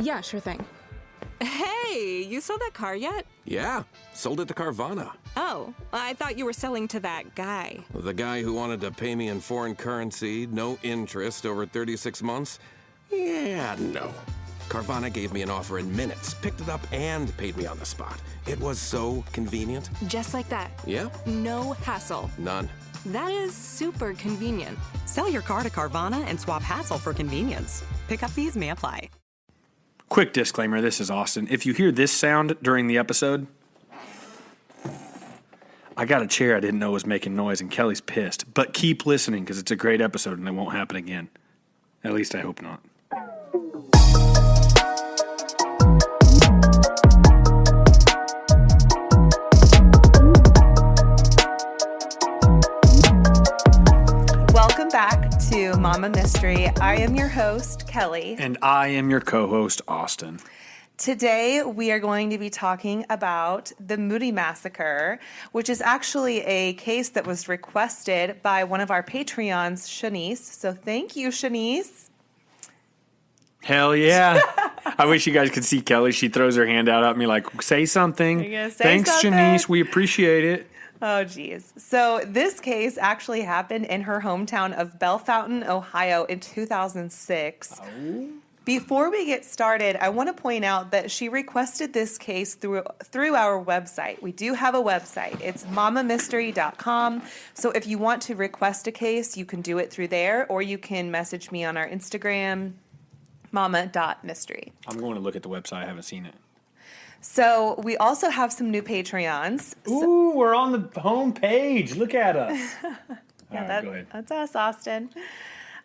Yeah, sure thing. Hey, you sold that car yet? Yeah, sold it to Carvana. Oh, I thought you were selling to that guy. The guy who wanted to pay me in foreign currency, no interest, over 36 months? Yeah, no. Carvana gave me an offer in minutes, picked it up, and paid me on the spot. It was so convenient. Just like that. Yeah? No hassle. None. That is super convenient. Sell your car to Carvana and swap hassle for convenience. Pickup fees may apply. Quick disclaimer, this is Austin. If you hear this sound during the episode, I got a chair I didn't know was making noise, and Kelly's pissed. But keep listening, because it's a great episode, and it won't happen again. At least I hope not. Welcome back to Mama Mystery. I am your host, Kelly. And I am your co-host, Austin. Today, we are going to be talking about the Moody Massacre, which is actually a case that was requested by one of our Patreons, Shanice. So thank you, Shanice. Hell yeah. I wish you guys could see Kelly. She throws her hand out at me like, say something. You're gonna say Thanks, something? Janice. We appreciate it. Oh, geez. So this case actually happened in her hometown of Bellefontaine, Ohio in 2006. Oh. Before we get started, I want to point out that she requested this case through our website. We do have a website. It's mamamystery.com. So if you want to request a case, you can do it through there, or you can message me on our Instagram, mama.mystery. I'm going to look at the website. I haven't seen it. So we also have some new Patreons. Ooh, we're on the home page. Look at us. Yeah, All right, go ahead. That's us, Austin.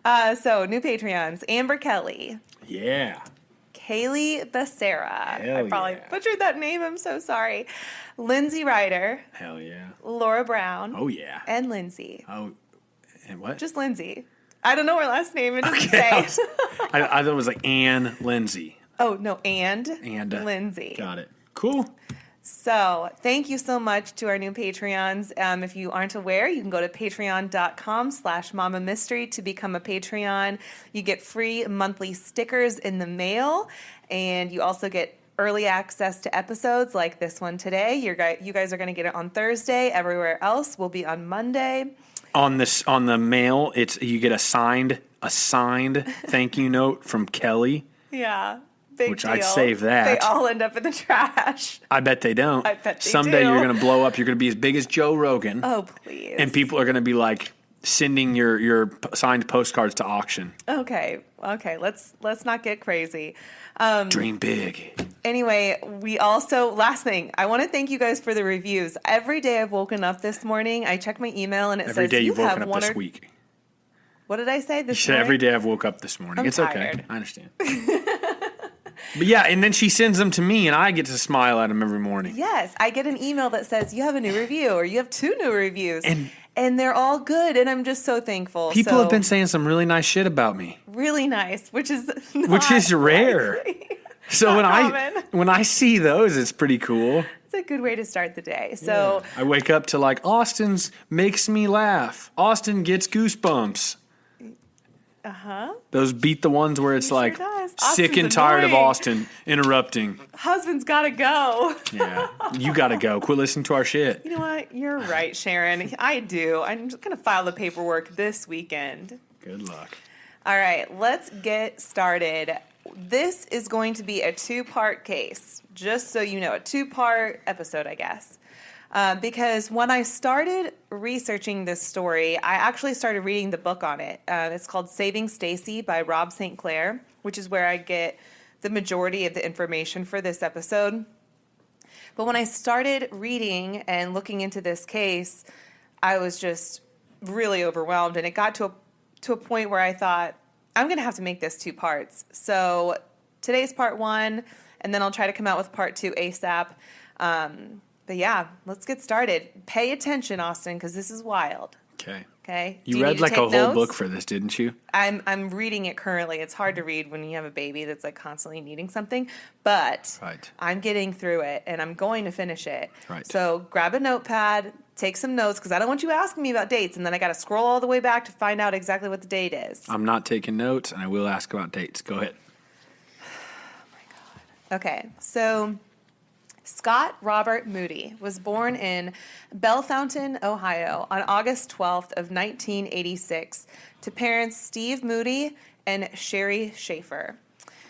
So new Patreons: Amber Kelly, Yeah. Kaylee Becerra. Hell I probably yeah. butchered that name. I'm so sorry. Lindsay Ryder, Hell yeah. Laura Brown, Oh, yeah. and Lindsay. Oh, and what? Just Lindsay. I don't know her last name. It doesn't Okay, say. I thought it was like Ann Lindsay. Oh, no, and Lindsay. Lindsay. Got it. Cool. So thank you so much to our new Patreons. If you aren't aware, you can go to patreon.com/mamamystery to become a Patreon. You get free monthly stickers in the mail, and you also get early access to episodes like this one today. You guys are going to get it on Thursday. Everywhere else will be on Monday. On the mail, you get a signed thank you note from Kelly. Yeah. Big Which deal. I'd save that. They all end up in the trash. I bet they don't. I bet they Someday do. you're going to blow up. You're going to be as big as Joe Rogan. Oh, please. And people are going to be like sending your signed postcards to auction. Okay. Let's not get crazy. Dream big. Anyway, last thing, I want to thank you guys for the reviews. Every day I've woken up this morning, I check my email and it Every says day you you've have woken up one this week. What did I say You this said morning? every day I've woke up this morning. I'm It's tired. okay. I understand. But yeah, and then she sends them to me, and I get to smile at them every morning. Yes, I get an email that says you have a new review or you have 2 new reviews. And they're all good, and I'm just so thankful. People have been saying some really nice shit about me. Really nice, which is rare. So common. when I see those, it's pretty cool. It's a good way to start the day. So I wake up to like, Austin's makes me laugh. Austin gets goosebumps. Those beat the ones where it's He sure like does. sick Austin's and tired of annoying. Austin interrupting. husband's got to go. Yeah, you gotta go. Quit listening to our shit. You know what? You're right, Sharon. I do. I'm just going to file the paperwork this weekend. Good luck. All right, let's get started. This is going to be a 2-part case, just so you know, a 2-part episode, I guess. Because when I started researching this story, I actually started reading the book on it. It's called Saving Stacy by Rob St. Clair, which is where I get the majority of the information for this episode. But when I started reading and looking into this case, I was just really overwhelmed. And it got to a point where I thought, I'm going to have to make this 2 parts. So today's part 1, and then I'll try to come out with part 2 ASAP. But yeah, let's get started. Pay attention, Austin, because this is wild. Okay. You read like a whole book for this, didn't you? I'm reading it currently. It's hard to read when you have a baby that's like constantly needing something, but Right. I'm getting through it and I'm going to finish it. Right. So grab a notepad, take some notes, because I don't want you asking me about dates, and then I got to scroll all the way back to find out exactly what the date is. I'm not taking notes, and I will ask about dates. Go ahead. Oh my Okay, so Scott Robert Moody was born in Bellefontaine, Ohio on August 12th of 1986 to parents Steve Moody and Sherry Schaefer.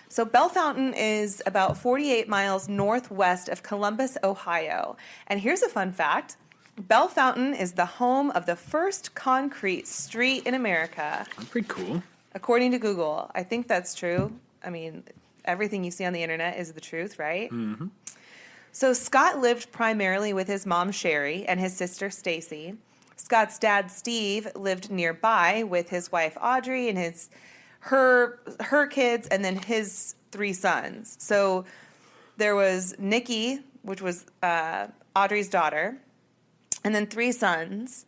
So Bellefontaine is about 48 miles northwest of Columbus, Ohio. And here's a fun fact. Bellefontaine is the home of the first concrete street in America. That's pretty cool. According to Google. I think that's true. I mean, everything you see on the internet is the truth, right? Mm-hmm. So Scott lived primarily with his mom, Sherry, and his sister, Stacy. Scott's dad, Steve, lived nearby with his wife, Audrey, and her kids, and then his 3 sons. So there was Nikki, which was Audrey's daughter, and then 3 sons,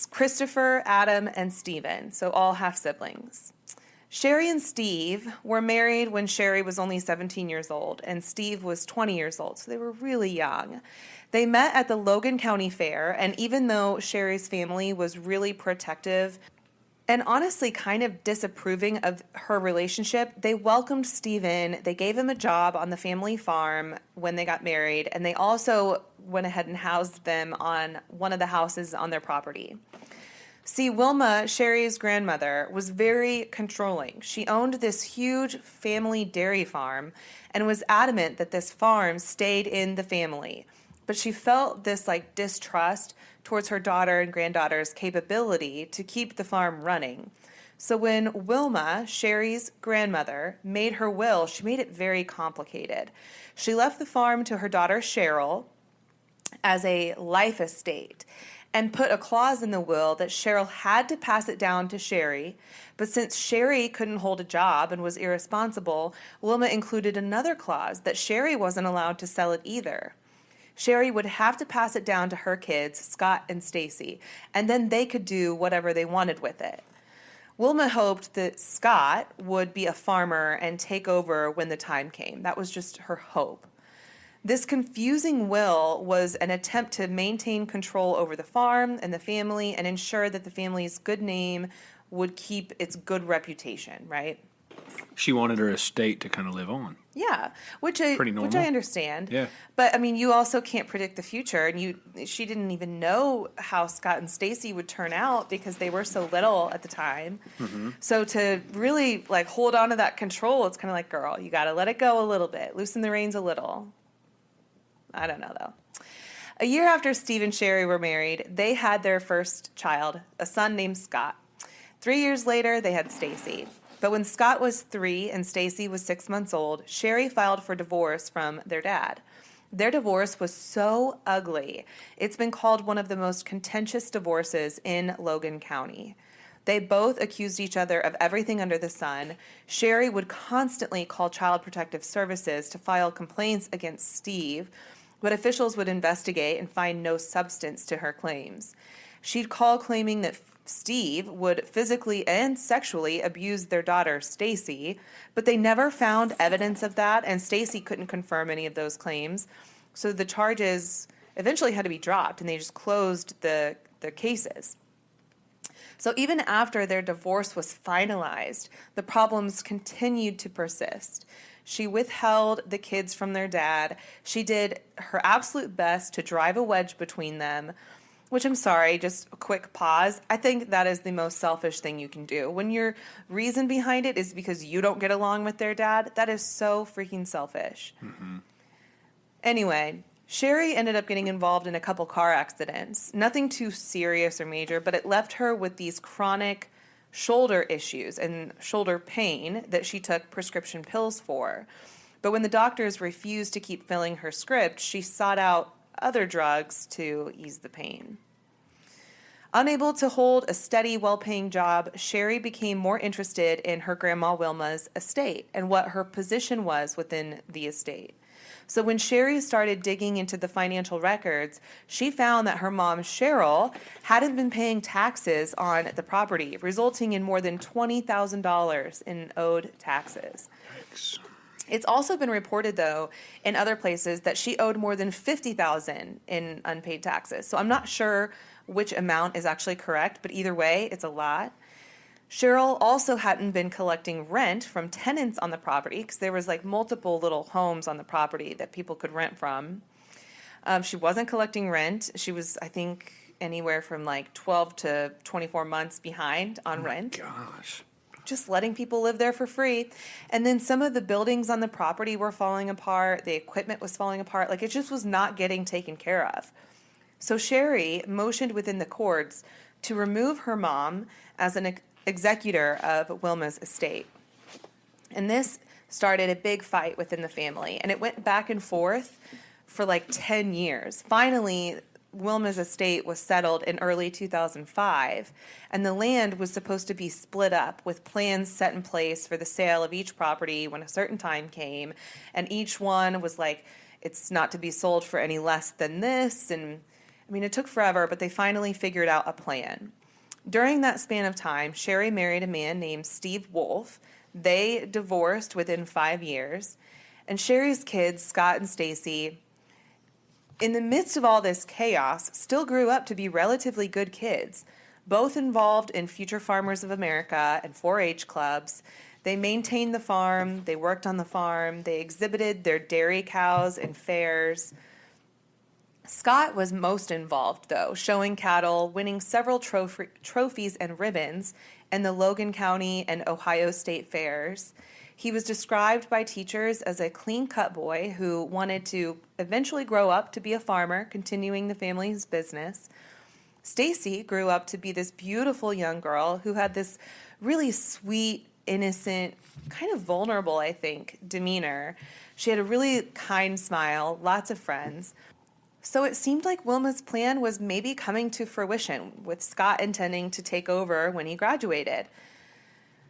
Christopher, Adam, and Stephen, so all half-siblings. Sherry and Steve were married when Sherry was only 17 years old, and Steve was 20 years old, so they were really young. They met at the Logan County Fair, and even though Sherry's family was really protective and honestly kind of disapproving of her relationship, they welcomed Steve in. They gave him a job on the family farm when they got married, and they also went ahead and housed them on one of the houses on their property. See, Wilma, Sherry's grandmother, was very controlling. She owned this huge family dairy farm and was adamant that this farm stayed in the family. But she felt this distrust towards her daughter and granddaughter's capability to keep the farm running. So when Wilma, Sherry's grandmother, made her will, she made it very complicated. She left the farm to her daughter Cheryl as a life estate and put a clause in the will that Cheryl had to pass it down to Sherry. But since Sherry couldn't hold a job and was irresponsible, Wilma included another clause that Sherry wasn't allowed to sell it either. Sherry would have to pass it down to her kids, Scott and Stacy, and then they could do whatever they wanted with it. Wilma hoped that Scott would be a farmer and take over when the time came. That was just her hope. This confusing will was an attempt to maintain control over the farm and the family and ensure that the family's good name would keep its good reputation, right? She wanted her estate to kind of live on. Yeah, which I understand. Yeah. But I mean, you also can't predict the future, and she didn't even know how Scott and Stacy would turn out because they were so little at the time. Mm-hmm. So to really hold on to that control, it's kind of like, girl, you got to let it go a little bit, loosen the reins a little. I don't know though. A year after Steve and Sherry were married, they had their first child, a son named Scott. 3 years later, they had Stacy. But when Scott was 3 and Stacy was 6 months old, Sherry filed for divorce from their dad. Their divorce was so ugly. It's been called one of the most contentious divorces in Logan County. They both accused each other of everything under the sun. Sherry would constantly call Child Protective Services to file complaints against Steve, but officials would investigate and find no substance to her claims. She'd call claiming that Steve would physically and sexually abuse their daughter, Stacy, but they never found evidence of that, and Stacy couldn't confirm any of those claims. So the charges eventually had to be dropped, and they just closed the cases. So even after their divorce was finalized, the problems continued to persist. She withheld the kids from their dad. She did her absolute best to drive a wedge between them, which I'm sorry, just a quick pause. I think that is the most selfish thing you can do. When your reason behind it is because you don't get along with their dad, that is so freaking selfish. Mm-hmm. Anyway, Sherry ended up getting involved in a couple car accidents. Nothing too serious or major, but it left her with these chronic shoulder issues and shoulder pain that she took prescription pills for. But when the doctors refused to keep filling her script, she sought out other drugs to ease the pain. Unable to hold a steady, well-paying job, Sherry became more interested in her grandma Wilma's estate and what her position was within the estate. So when Sherry started digging into the financial records, she found that her mom, Cheryl, hadn't been paying taxes on the property, resulting in more than $20,000 in owed taxes. Yikes. It's also been reported, though, in other places that she owed more than $50,000 in unpaid taxes. So I'm not sure which amount is actually correct, but either way, it's a lot. Cheryl also hadn't been collecting rent from tenants on the property because there was like multiple little homes on the property that people could rent from. She wasn't collecting rent. She was, I think, anywhere from like 12 to 24 months behind on rent. Gosh. Just letting people live there for free. And then some of the buildings on the property were falling apart. The equipment was falling apart. Like, it just was not getting taken care of. So Sherry motioned within the courts to remove her mom as an executor of Wilma's estate. And this started a big fight within the family. And it went back and forth for like 10 years. Finally, Wilma's estate was settled in early 2005, and the land was supposed to be split up with plans set in place for the sale of each property when a certain time came, and each one was like, it's not to be sold for any less than this, and I mean, it took forever, but they finally figured out a plan. During that span of time, Sherry married a man named Steve Wolf. They divorced within 5 years, and Sherry's kids, Scott and Stacy, in the midst of all this chaos, still grew up to be relatively good kids, both involved in Future Farmers of America and 4-H clubs. They maintained the farm, they worked on the farm, they exhibited their dairy cows in fairs. Scott was most involved, though, showing cattle, winning several trophies and ribbons in the Logan County and Ohio State fairs. He was described by teachers as a clean-cut boy who wanted to eventually grow up to be a farmer, continuing the family's business. Stacy grew up to be this beautiful young girl who had this really sweet, innocent, kind of vulnerable, I think, demeanor. She had a really kind smile, lots of friends. So it seemed like Wilma's plan was maybe coming to fruition, with Scott intending to take over when he graduated.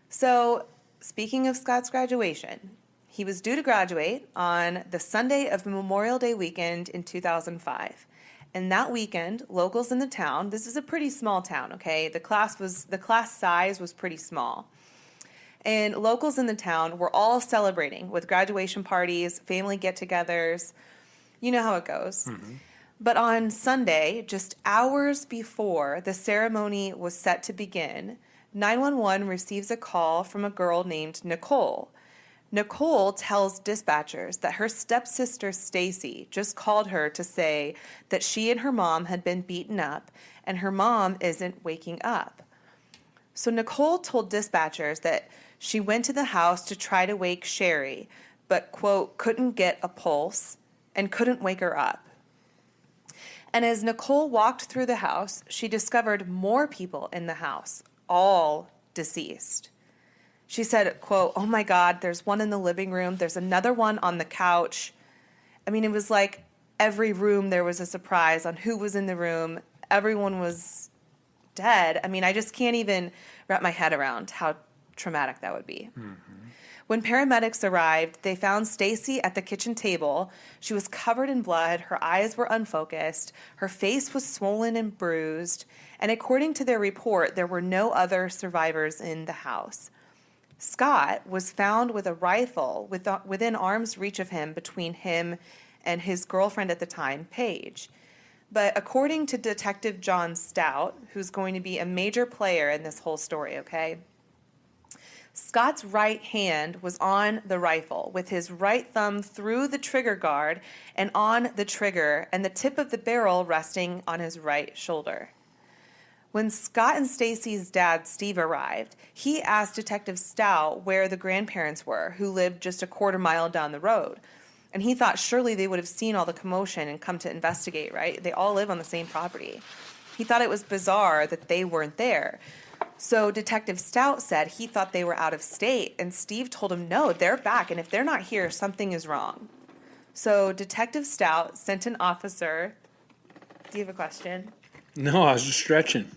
So, speaking of Scott's graduation, he was due to graduate on the Sunday of Memorial Day weekend in 2005. And that weekend, locals in the town, this is a pretty small town, okay? The class size was pretty small. And locals in the town were all celebrating with graduation parties, family get-togethers. You know how it goes. Mm-hmm. But on Sunday, just hours before the ceremony was set to begin, 911 receives a call from a girl named Nicole. Nicole tells dispatchers that her stepsister Stacy just called her to say that she and her mom had been beaten up and her mom isn't waking up. So Nicole told dispatchers that she went to the house to try to wake Sherry, but, quote, couldn't get a pulse and couldn't wake her up. And as Nicole walked through the house, she discovered more people in the house, all deceased. She said, quote, "Oh my God, there's one in the living room. There's another one on the couch." I mean, it was like every room there was a surprise on who was in the room. Everyone was dead. I mean, I just can't even wrap my head around how traumatic that would be. Mm-hmm. When paramedics arrived, they found Stacy at the kitchen table. She was covered in blood. Her eyes were unfocused. Her face was swollen and bruised. And according to their report, there were no other survivors in the house. Scott was found with a rifle within arm's reach of him between him and his girlfriend at the time, Paige. But according to Detective John Stout, who's going to be a major player in this whole story, okay? Scott's right hand was on the rifle with his right thumb through the trigger guard and on the trigger and the tip of the barrel resting on his right shoulder. When Scott and Stacy's dad, Steve, arrived, he asked Detective Stout where the grandparents were, who lived just a quarter mile down the road. And he thought surely they would have seen all the commotion and come to investigate, right? They all live on the same property. He thought it was bizarre that they weren't there. So Detective Stout said he thought they were out of state, and Steve told him, no, they're back, and if they're not here, something is wrong. So Detective Stout sent an officer. Do you have a question? No, I was just stretching.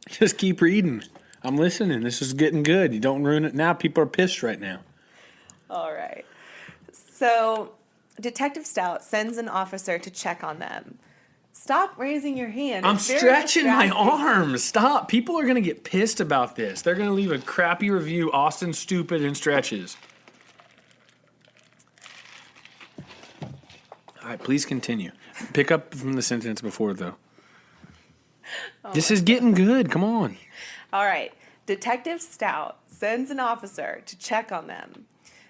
Just keep reading. I'm listening. This is getting good. You don't ruin it now. People are pissed right now. All right. So Detective Stout sends an officer to check on them. Stop raising your hand. I'm stretching my arms. Stop. People are going to get pissed about this. They're going to leave a crappy review. Austin's stupid and stretches. All right, please continue. Pick up from the sentence before, though. This is getting good. Come on. All right. Detective Stout sends an officer to check on them.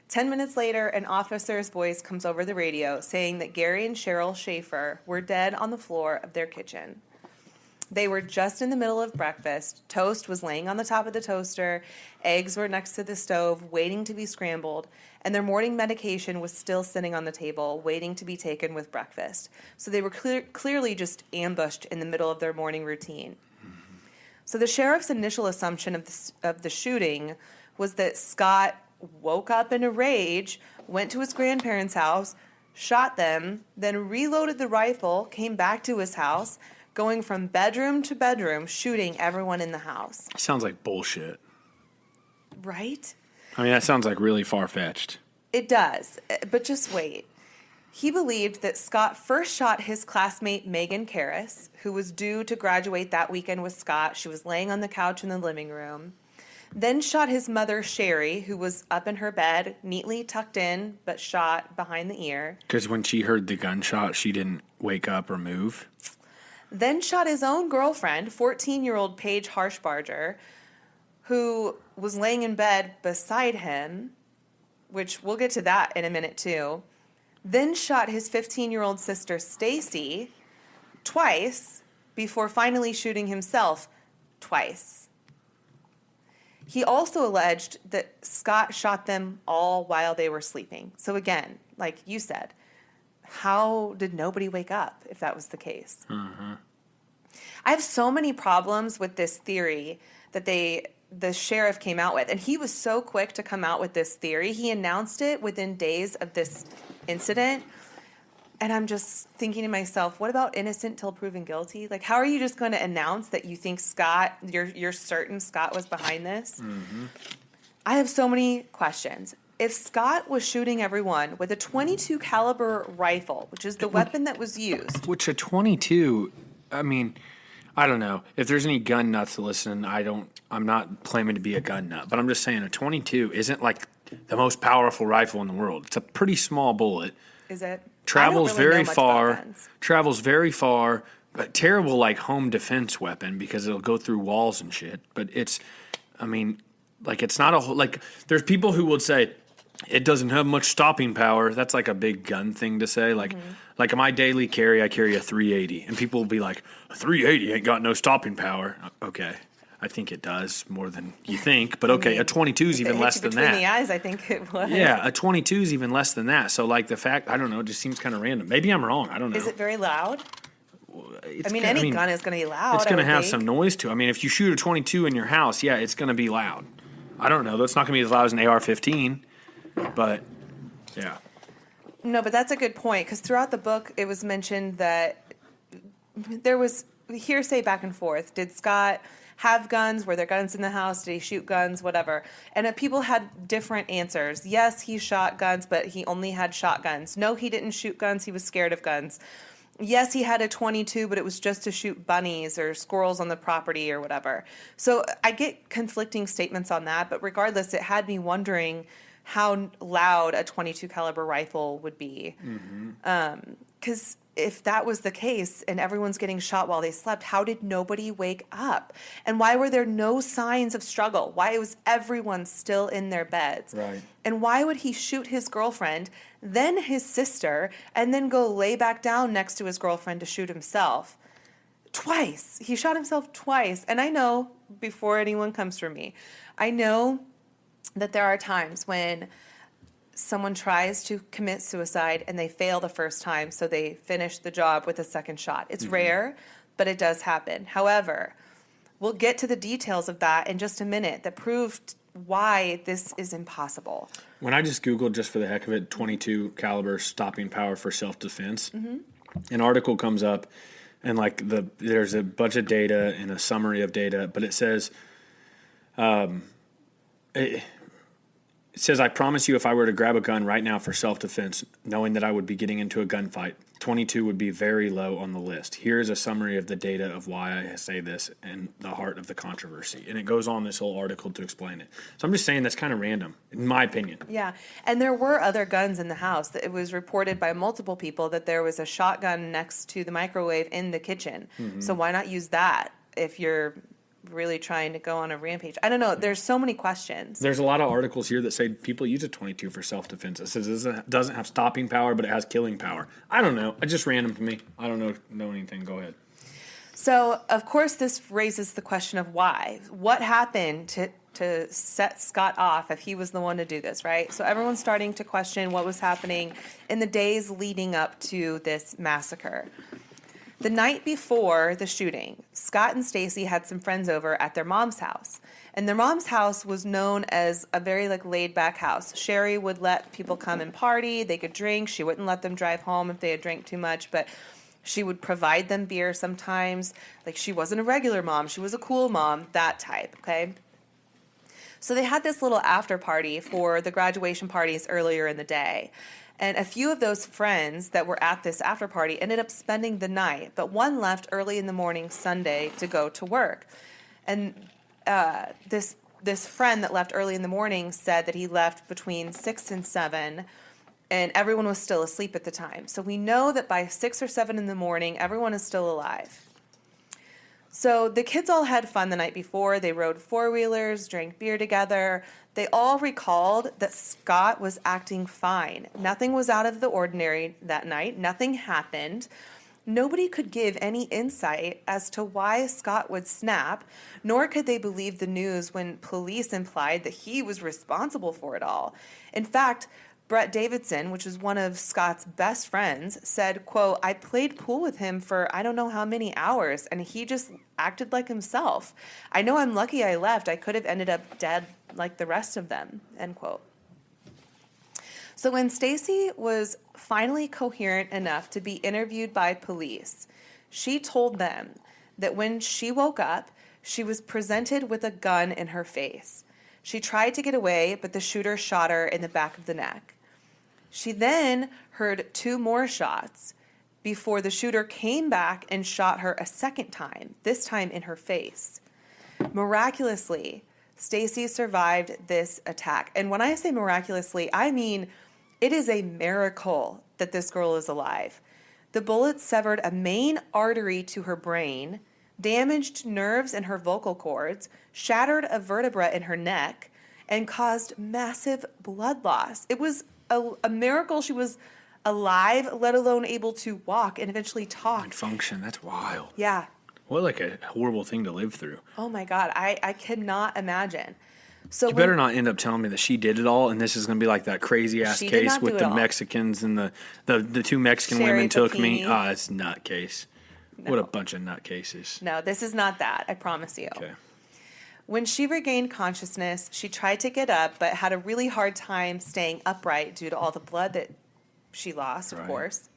10 minutes later, an officer's voice comes over the radio saying that Gary and Cheryl Schaefer were dead on the floor of their kitchen. They were just in the middle of breakfast. Toast was laying on the top of the toaster. Eggs were next to the stove, waiting to be scrambled. And their morning medication was still sitting on the table, waiting to be taken with breakfast. So they were clearly just ambushed in the middle of their morning routine. So the sheriff's initial assumption of the shooting was that Scott woke up in a rage, went to his grandparents' house, shot them, then reloaded the rifle, came back to his house, going from bedroom to bedroom, shooting everyone in the house. Sounds like bullshit. Right? I mean, that sounds like really far-fetched. It does, but just wait. He believed that Scott first shot his classmate Megan Karras, who was due to graduate that weekend with Scott. She was laying on the couch in the living room. Then shot his mother, Sherry, who was up in her bed, neatly tucked in, but shot behind the ear. Because when she heard the gunshot, she didn't wake up or move. Then shot his own girlfriend, 14-year-old Paige Harshbarger, who was laying in bed beside him, which we'll get to that in a minute too. Then shot his 15-year-old sister, Stacy, twice, before finally shooting himself twice. He also alleged that Scott shot them all while they were sleeping. So again, like you said, how did nobody wake up if that was the case? Mm-hmm. I have so many problems with this theory that the sheriff came out with. And he was so quick to come out with this theory. He announced it within days of this incident. And I'm just thinking to myself, what about innocent till proven guilty? Like, how are you just going to announce that you think Scott, you're certain Scott was behind this? Mm-hmm. I have so many questions. If Scott was shooting everyone with a .22 caliber rifle, which is the weapon that was used. Which a .22, I mean, I don't know. If there's any gun nuts to listen, I'm not claiming to be a gun nut, but I'm just saying a .22 isn't like the most powerful rifle in the world. It's a pretty small bullet. Is it? Travels I don't really very know much far. about guns. Travels very far. But terrible like home defense weapon because it'll go through walls and shit. But it's, I mean, like it's not a whole, like there's people who would say it doesn't have much stopping power. That's like a big gun thing to say. Like, like in my daily carry, I carry a 380, and people will be like, a 380 ain't got no stopping power. Okay. I think it does more than you think, but okay, a .22 is even less than that. Between the eyes, I think it was. Yeah, a .22 is even less than that. So, like the fact, I don't know, it just seems kind of random. Maybe I'm wrong. I don't know. Is it very loud? It's Any gun is going to be loud. It's going to have some noise to it. I mean, if you shoot a .22 in your house, yeah, it's going to be loud. I don't know. That's not going to be as loud as an AR-15, but yeah. No, but that's a good point because throughout the book, it was mentioned that there was hearsay back and forth. Did Scott have guns? Were there guns in the house? Did he shoot guns? Whatever. And people had different answers. Yes, he shot guns, but he only had shotguns. No, he didn't shoot guns. He was scared of guns. Yes, he had a .22, but it was just to shoot bunnies or squirrels on the property or whatever. So I get conflicting statements on that, but regardless, it had me wondering how loud a .22 caliber rifle would be. Because if that was the case and everyone's getting shot while they slept, how did nobody wake up? And why were there no signs of struggle? Why was everyone still in their beds? Right. And why would he shoot his girlfriend, then his sister, and then go lay back down next to his girlfriend to shoot himself? Twice. He shot himself twice. And I know, before anyone comes for me, I know that there are times when someone tries to commit suicide and they fail the first time, so they finish the job with a second shot. It's rare, but it does happen. However, we'll get to the details of that in just a minute that proved why this is impossible. When I just Googled, just for the heck of it, .22 caliber stopping power for self-defense, an article comes up, and like there's a bunch of data and a summary of data, but it says It says, I promise you if I were to grab a gun right now for self-defense, knowing that I would be getting into a gunfight, 22 would be very low on the list. Here is a summary of the data of why I say this and the heart of the controversy. And it goes on this whole article to explain it. So I'm just saying that's kind of random, in my opinion. Yeah, and there were other guns in the house. It was reported by multiple people that there was a shotgun next to the microwave in the kitchen. So why not use that if you're really trying to go on a rampage? I don't know. There's so many questions. There's a lot of articles here that say people use a 22 for self-defense. It says it doesn't have stopping power, but it has killing power. I don't know. It's just random to me. I don't know anything. Go ahead. So, of course, this raises the question of why. What happened to set Scott off if he was the one to do this, right? So everyone's starting to question what was happening in the days leading up to this massacre. The night before the shooting, Scott and Stacy had some friends over at their mom's house. And their mom's house was known as a very laid-back house. Sherry would let people come and party. They could drink. She wouldn't let them drive home if they had drank too much, but she would provide them beer sometimes. Like, she wasn't a regular mom. She was a cool mom, that type, okay? So they had this little after party for the graduation parties earlier in the day. And a few of those friends that were at this after party ended up spending the night, but one left early in the morning Sunday to go to work. And this friend that left early in the morning said that he left between 6 and 7, and everyone was still asleep at the time. So we know that by 6 or 7 in the morning, everyone is still alive. So the kids all had fun the night before. They rode four-wheelers, drank beer together. They all recalled that Scott was acting fine. Nothing was out of the ordinary that night. Nothing happened. Nobody could give any insight as to why Scott would snap, nor could they believe the news when police implied that he was responsible for it all. In fact, Brett Davidson, which is one of Scott's best friends, said, quote, I played pool with him for I don't know how many hours, and he just acted like himself. I know I'm lucky I left. I could have ended up dead like the rest of them, end quote. So when Stacy was finally coherent enough to be interviewed by police, she told them that when she woke up, she was presented with a gun in her face. She tried to get away, but the shooter shot her in the back of the neck. She then heard 2 more shots before the shooter came back and shot her a second time, this time in her face. Miraculously, Stacy survived this attack. And when I say miraculously, I mean it is a miracle that this girl is alive. The bullet severed a main artery to her brain, damaged nerves in her vocal cords, shattered a vertebra in her neck, and caused massive blood loss. It was a miracle she was alive, let alone able to walk and eventually talk. And function, that's wild. Yeah. What like a horrible thing to live through. Oh my God, I cannot imagine. So You better not end up telling me that she did it all, and this is going to be like that crazy ass She did case not with do it the all. Mexicans and the 2 Mexican Sherry women took me. Papini. Ah, it's nutcase. What a bunch of nutcases. No, this is not that, I promise you. Okay. When she regained consciousness, she tried to get up, but had a really hard time staying upright due to all the blood that she lost, of Right. course.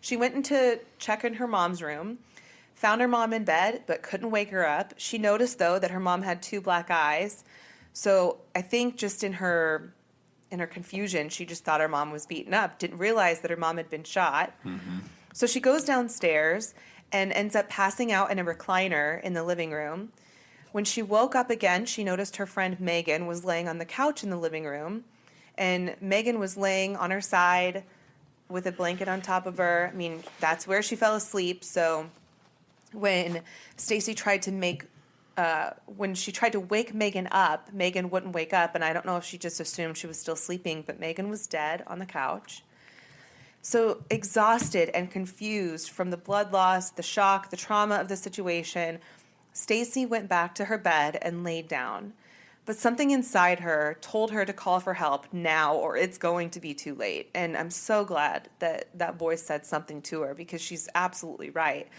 She went in to check in her mom's room, found her mom in bed, but couldn't wake her up. She noticed, though, that her mom had 2 black eyes. So I think just in her confusion, she just thought her mom was beaten up, didn't realize that her mom had been shot. Mm-hmm. So she goes downstairs and ends up passing out in a recliner in the living room. When she woke up again, she noticed her friend Megan was laying on the couch in the living room, and Megan was laying on her side with a blanket on top of her. I mean, that's where she fell asleep. So when Stacy tried to wake Megan up, Megan wouldn't wake up, and I don't know if she just assumed she was still sleeping, but Megan was dead on the couch. So exhausted and confused from the blood loss, the shock, the trauma of the situation, Stacy went back to her bed and laid down. But something inside her told her to call for help now or it's going to be too late. And I'm so glad that that voice said something to her because she's absolutely right.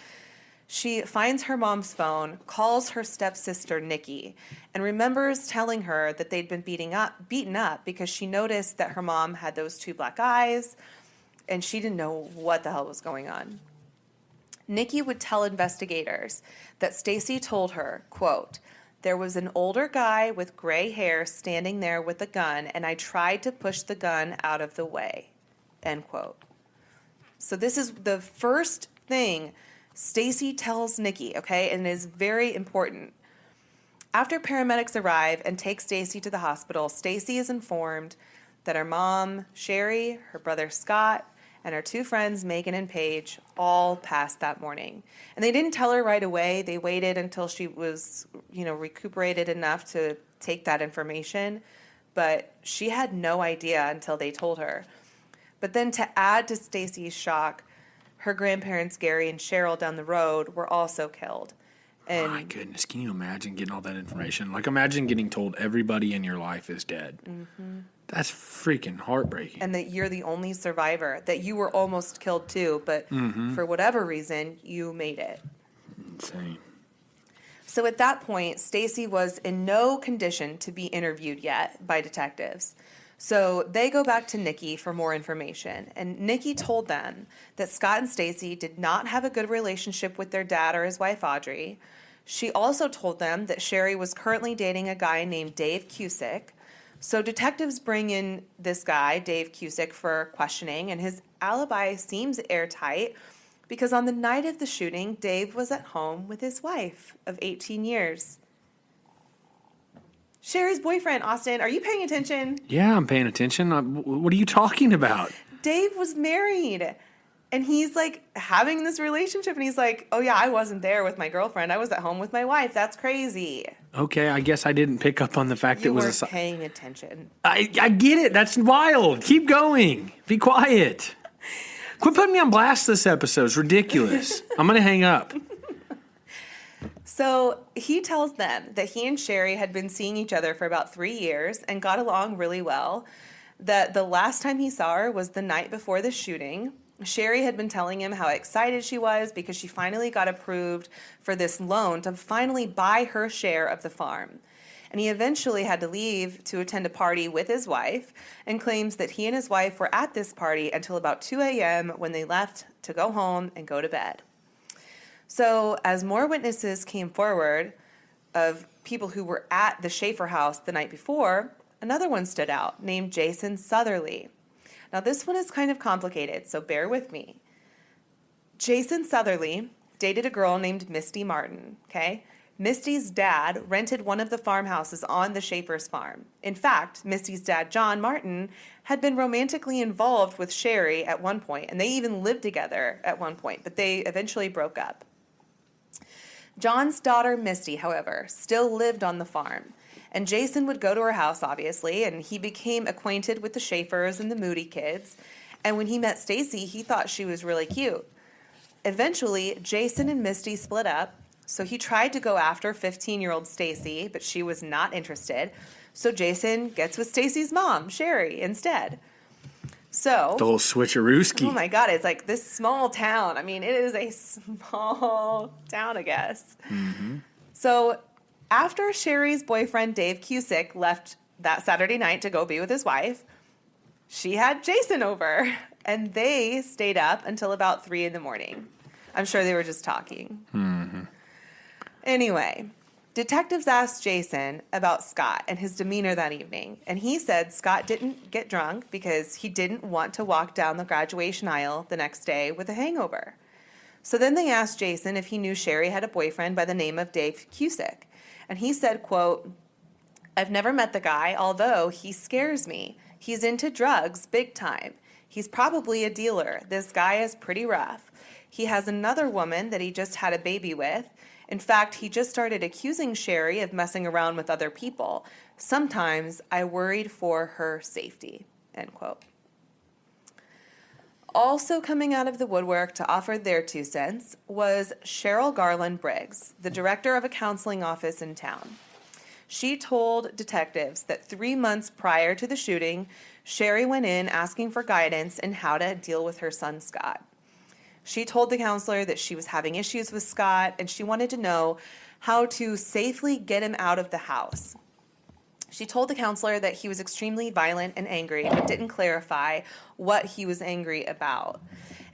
She finds her mom's phone, calls her stepsister Nikki, and remembers telling her that they'd been beaten up because she noticed that her mom had those 2 black eyes and she didn't know what the hell was going on. Nikki would tell investigators that Stacy told her, quote, There was an older guy with gray hair standing there with a gun, and I tried to push the gun out of the way, end quote. So this is the first thing Stacy tells Nikki, okay, and it is very important. After paramedics arrive and take Stacy to the hospital, Stacy is informed that her mom, Sherry, her brother Scott, and her two friends, Megan and Paige, all passed that morning. And they didn't tell her right away. They waited until she was, recuperated enough to take that information. But she had no idea until they told her. But then to add to Stacy's shock, her grandparents, Gary and Cheryl, down the road were also killed. And my goodness, can you imagine getting all that information? Like, imagine getting told everybody in your life is dead. Mm-hmm. That's freaking heartbreaking. And that you're the only survivor, that you were almost killed too, but for whatever reason, you made it. Insane. So at that point, Stacy was in no condition to be interviewed yet by detectives. So they go back to Nikki for more information. And Nikki told them that Scott and Stacy did not have a good relationship with their dad or his wife, Audrey. She also told them that Sherry was currently dating a guy named Dave Cusick. So detectives bring in this guy, Dave Cusick, for questioning, and his alibi seems airtight because on the night of the shooting, Dave was at home with his wife of 18 years. Sherry's boyfriend, Austin, are you paying attention? Yeah, I'm paying attention. What are you talking about? Dave was married, and he's like having this relationship, and he's like, oh yeah, I wasn't there with my girlfriend. I was at home with my wife. That's crazy. Okay, I guess I didn't pick up on the fact You it was weren't paying attention. I get it. That's wild. Keep going. Be quiet. Quit putting me on blast this episode. It's ridiculous. I'm going to hang up. So he tells them that he and Sherry had been seeing each other for about 3 years and got along really well, that the last time he saw her was the night before the shooting. Sherry had been telling him how excited she was because she finally got approved for this loan to finally buy her share of the farm. And he eventually had to leave to attend a party with his wife and claims that he and his wife were at this party until about 2 a.m. when they left to go home and go to bed. So as more witnesses came forward of people who were at the Schaefer house the night before, another one stood out named Jason Southerly. Now, this one is kind of complicated, so bear with me. Jason Southerly dated a girl named Misty Martin, okay? Misty's dad rented one of the farmhouses on the Schaefer's farm. In fact, Misty's dad, John Martin, had been romantically involved with Sherry at one point, and they even lived together at one point, but they eventually broke up. John's daughter, Misty, however, still lived on the farm. And Jason would go to her house, obviously, and he became acquainted with the Schaefers and the Moody kids. And when he met Stacy, he thought she was really cute. Eventually, Jason and Misty split up, so he tried to go after 15-year-old Stacy, but she was not interested. So Jason gets with Stacy's mom, Sherry, instead. So The whole switcherooski. Oh my God, it's like this small town. I mean, it is a small town, I guess. Mm-hmm. So after Sherry's boyfriend, Dave Cusick, left that Saturday night to go be with his wife, she had Jason over, and they stayed up until about 3 in the morning. I'm sure they were just talking. Mm-hmm. Anyway, detectives asked Jason about Scott and his demeanor that evening, and he said Scott didn't get drunk because he didn't want to walk down the graduation aisle the next day with a hangover. So then they asked Jason if he knew Sherry had a boyfriend by the name of Dave Cusick. And he said, quote, I've never met the guy, although he scares me. He's into drugs big time. He's probably a dealer. This guy is pretty rough. He has another woman that he just had a baby with. In fact, he just started accusing Sherry of messing around with other people. Sometimes I worried for her safety, end quote. Also coming out of the woodwork to offer their 2 cents was Cheryl Garland Briggs, the director of a counseling office in town. She told detectives that 3 months prior to the shooting, Sherry went in asking for guidance in how to deal with her son, Scott. She told the counselor that she was having issues with Scott and she wanted to know how to safely get him out of the house. She told the counselor that he was extremely violent and angry, but didn't clarify what he was angry about.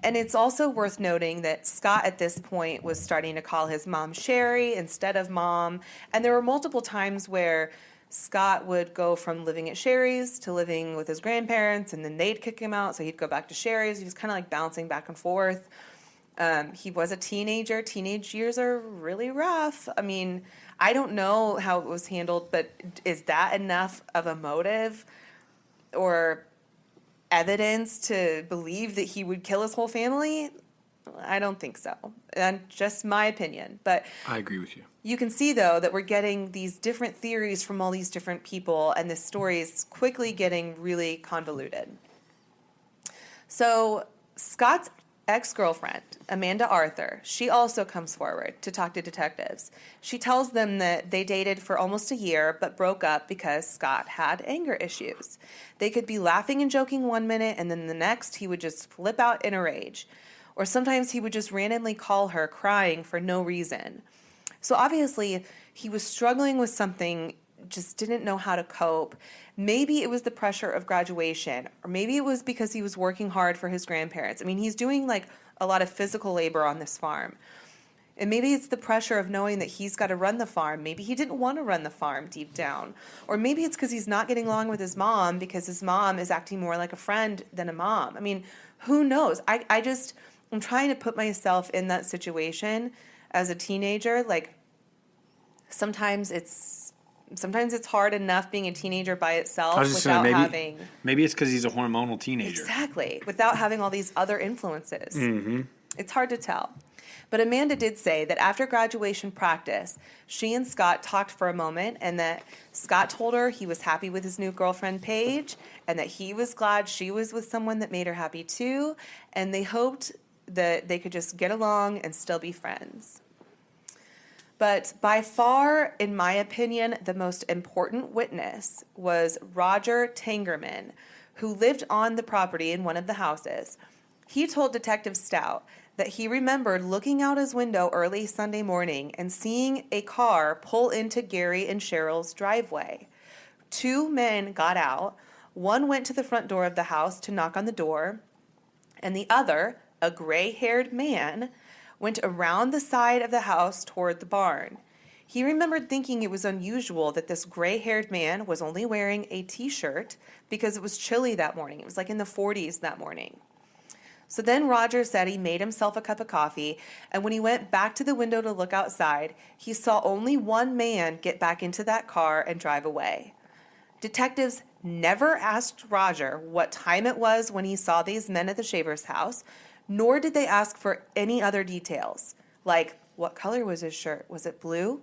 And it's also worth noting that Scott at this point was starting to call his mom Sherry instead of mom. And there were multiple times where Scott would go from living at Sherry's to living with his grandparents, and then they'd kick him out, so he'd go back to Sherry's. He was kind of like bouncing back and forth. He was a teenager. Teenage years are really rough. I mean, I don't know how it was handled, but is that enough of a motive or evidence to believe that he would kill his whole family? I don't think so. And just my opinion. But I agree with you. You can see, though, that we're getting these different theories from all these different people, and this story is quickly getting really convoluted. So Scott's ex-girlfriend, Amanda Arthur, she also comes forward to talk to detectives. She tells them that they dated for almost a year but broke up because Scott had anger issues. They could be laughing and joking one minute, and then the next he would just flip out in a rage. Or sometimes he would just randomly call her crying for no reason. So obviously he was struggling with something, just didn't know how to cope. Maybe it was the pressure of graduation, or maybe it was because he was working hard for his grandparents. I mean, he's doing like a lot of physical labor on this farm. And maybe it's the pressure of knowing that he's got to run the farm. Maybe he didn't want to run the farm deep down. Or maybe it's because he's not getting along with his mom because his mom is acting more like a friend than a mom. I mean, who knows? I'm trying to put myself in that situation as a teenager. Like, sometimes it's hard enough being a teenager by itself without having... Maybe it's because he's a hormonal teenager. Exactly. Without having all these other influences. Mm-hmm. It's hard to tell. But Amanda did say that after graduation practice, she and Scott talked for a moment, and that Scott told her he was happy with his new girlfriend, Paige, and that he was glad she was with someone that made her happy too, and they hoped that they could just get along and still be friends. But by far, in my opinion, the most important witness was Roger Tangerman, who lived on the property in one of the houses. He told Detective Stout that he remembered looking out his window early Sunday morning and seeing a car pull into Gary and Cheryl's driveway. Two men got out. One went to the front door of the house to knock on the door, and the other, a gray-haired man, went around the side of the house toward the barn. He remembered thinking it was unusual that this gray-haired man was only wearing a t-shirt because it was chilly that morning. It was like in the 40s that morning. So then Roger said he made himself a cup of coffee, and when he went back to the window to look outside, he saw only one man get back into that car and drive away. Detectives never asked Roger what time it was when he saw these men at the shaver's house, nor did they ask for any other details, like what color was his shirt? Was it blue?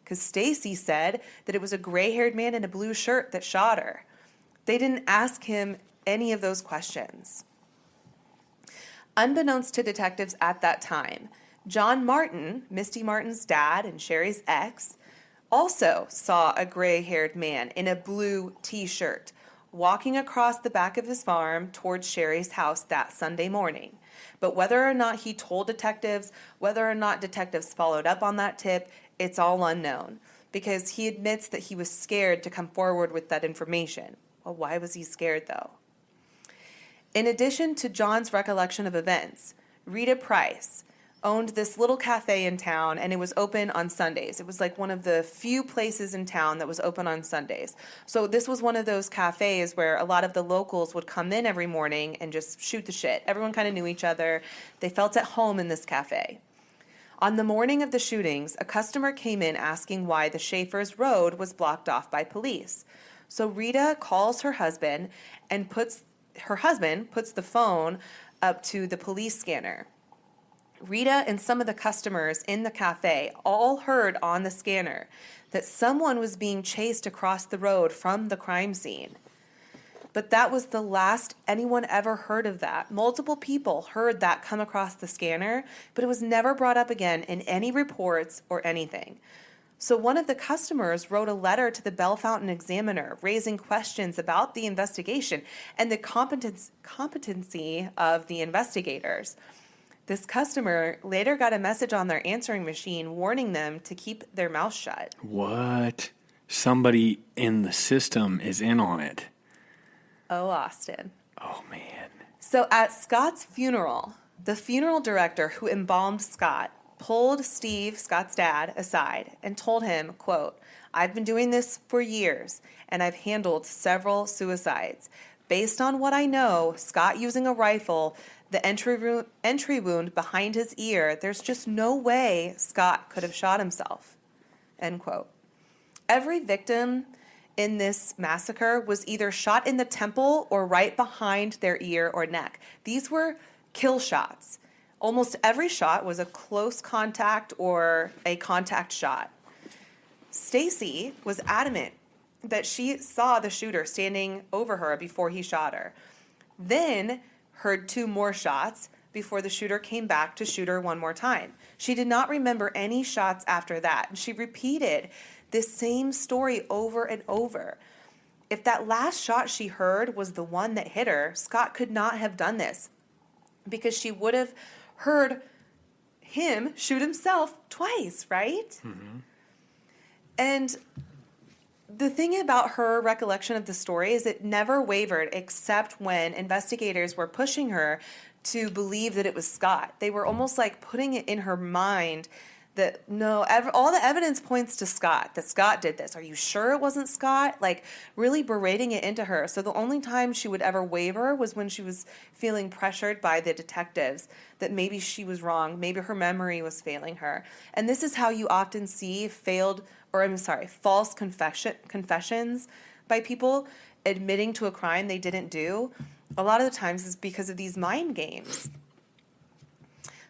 Because Stacy said that it was a gray-haired man in a blue shirt that shot her. They didn't ask him any of those questions. Unbeknownst to detectives at that time, John Martin, Misty Martin's dad and Sherry's ex, also saw a gray-haired man in a blue t-shirt walking across the back of his farm towards Sherry's house that Sunday morning. But whether or not he told detectives, whether or not detectives followed up on that tip, it's all unknown, because he admits that he was scared to come forward with that information. Well, why was he scared, though? In addition to John's recollection of events, Rita Price owned this little cafe in town, and it was open on Sundays. It was like one of the few places in town that was open on Sundays. So this was one of those cafes where a lot of the locals would come in every morning and just shoot the shit. Everyone kind of knew each other. They felt at home in this cafe. On the morning of the shootings, a customer came in asking why the Schaefer's road was blocked off by police. So Rita calls her husband, and her husband puts the phone up to the police scanner. Rita and some of the customers in the cafe all heard on the scanner that someone was being chased across the road from the crime scene. But that was the last anyone ever heard of that. Multiple people heard that come across the scanner, but it was never brought up again in any reports or anything. So one of the customers wrote a letter to the Bellefontaine Examiner raising questions about the investigation and the competency of the investigators. This customer later got a message on their answering machine warning them to keep their mouth shut. What? somebody in the system is in on it. Oh, Austin. Oh, man. So at Scott's funeral, the funeral director who embalmed Scott pulled Steve, Scott's dad, aside and told him, quote, "I've been doing this for years, and I've handled several suicides. Based on what I know, Scott using a rifle, the entry wound behind his ear, there's just no way Scott could have shot himself," end quote. Every victim in this massacre was either shot in the temple or right behind their ear or neck. These were kill shots. Almost every shot was a close contact or a contact shot. Stacy was adamant that she saw the shooter standing over her before he shot her, then heard 2 more shots before the shooter came back to shoot her one more time. She did not remember any shots after that, and she repeated this same story over and over. If that last shot she heard was the one that hit her, Scott could not have done this because she would have heard him shoot himself twice, right? Mm-hmm. And the thing about her recollection of the story is it never wavered except when investigators were pushing her to believe that it was Scott. They were almost like putting it in her mind that no, all the evidence points to Scott, that Scott did this. Are you sure it wasn't Scott? Like really berating it into her. So the only time she would ever waver was when she was feeling pressured by the detectives that maybe she was wrong, maybe her memory was failing her. And this is how you often see false confessions by people admitting to a crime they didn't do. A lot of the times is because of these mind games.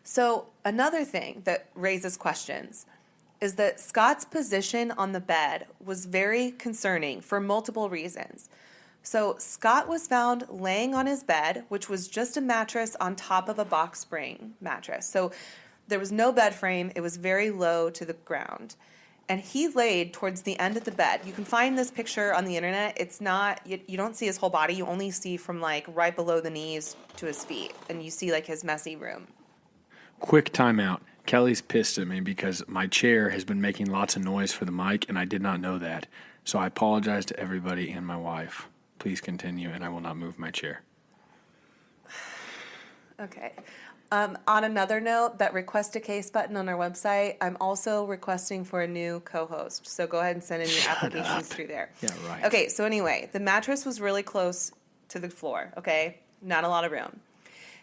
So another thing that raises questions is that Scott's position on the bed was very concerning for multiple reasons. So Scott was found laying on his bed, which was just a mattress on top of a box spring mattress. So there was no bed frame. It was very low to the ground. And he laid towards the end of the bed. You can find this picture on the internet. It's not, you don't see his whole body. You only see from like right below the knees to his feet. And you see like his messy room. Quick timeout. Kelly's pissed at me because my chair has been making lots of noise for the mic, and I did not know that. So I apologize to everybody and my wife. Please continue, and I will not move my chair. Okay. On another note, that request a case button on our website, I'm also requesting for a new co-host. So go ahead and send in your applications through there. Yeah, right. Okay, so anyway, the mattress was really close to the floor, okay? Not a lot of room.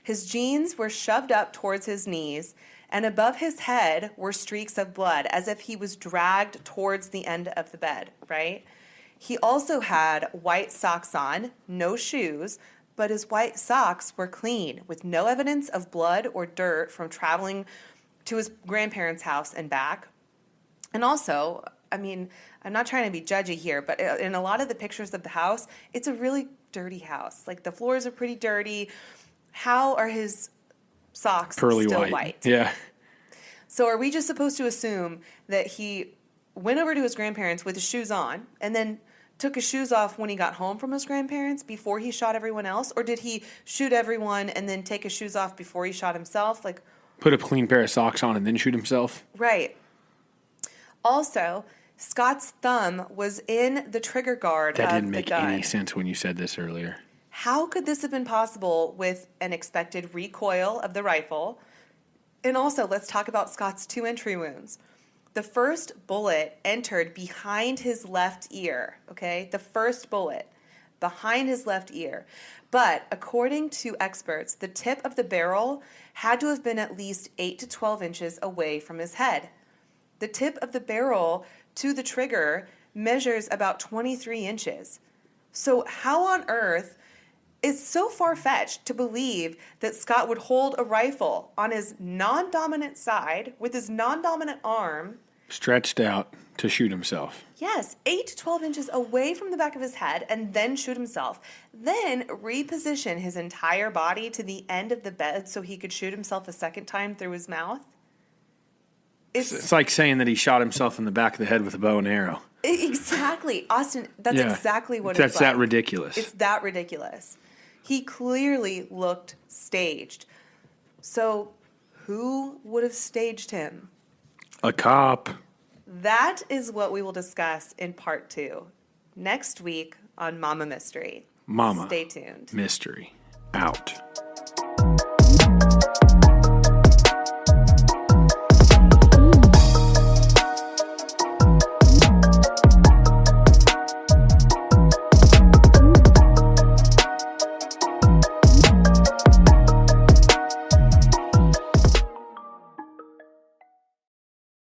His jeans were shoved up towards his knees, and above his head were streaks of blood, as if he was dragged towards the end of the bed, right? He also had white socks on, no shoes, but his white socks were clean, with no evidence of blood or dirt from traveling to his grandparents' house and back. And also, I mean, I'm not trying to be judgy here, but in a lot of the pictures of the house, it's a really dirty house. Like, the floors are pretty dirty. How are his socks pearly still white? Yeah. So are we just supposed to assume that he went over to his grandparents with his shoes on and then took his shoes off when he got home from his grandparents before he shot everyone else? Or did he shoot everyone and then take his shoes off before he shot himself? Like, put a clean pair of socks on and then shoot himself? Right. Also, Scott's thumb was in the trigger guard of the gun. That didn't make any sense when you said this earlier. How could this have been possible with an expected recoil of the rifle? And also, let's talk about Scott's 2 entry wounds. The first bullet entered behind his left ear, okay? The first bullet behind his left ear. But according to experts, the tip of the barrel had to have been at least 8 to 12 inches away from his head. The tip of the barrel to the trigger measures about 23 inches. So how on earth... It's so far-fetched to believe that Scott would hold a rifle on his non-dominant side with his non-dominant arm. Stretched out to shoot himself. Yes, 8 to 12 inches away from the back of his head and then shoot himself. Then reposition his entire body to the end of the bed so he could shoot himself a second time through his mouth. It's like saying that he shot himself in the back of the head with a bow and arrow. Exactly. Austin, that's exactly what it's like. That's that ridiculous. It's that ridiculous. He clearly looked staged. So who would have staged him? A cop. That is what we will discuss in part 2 next week on Mama Mystery. Mama Stay tuned. Mystery out.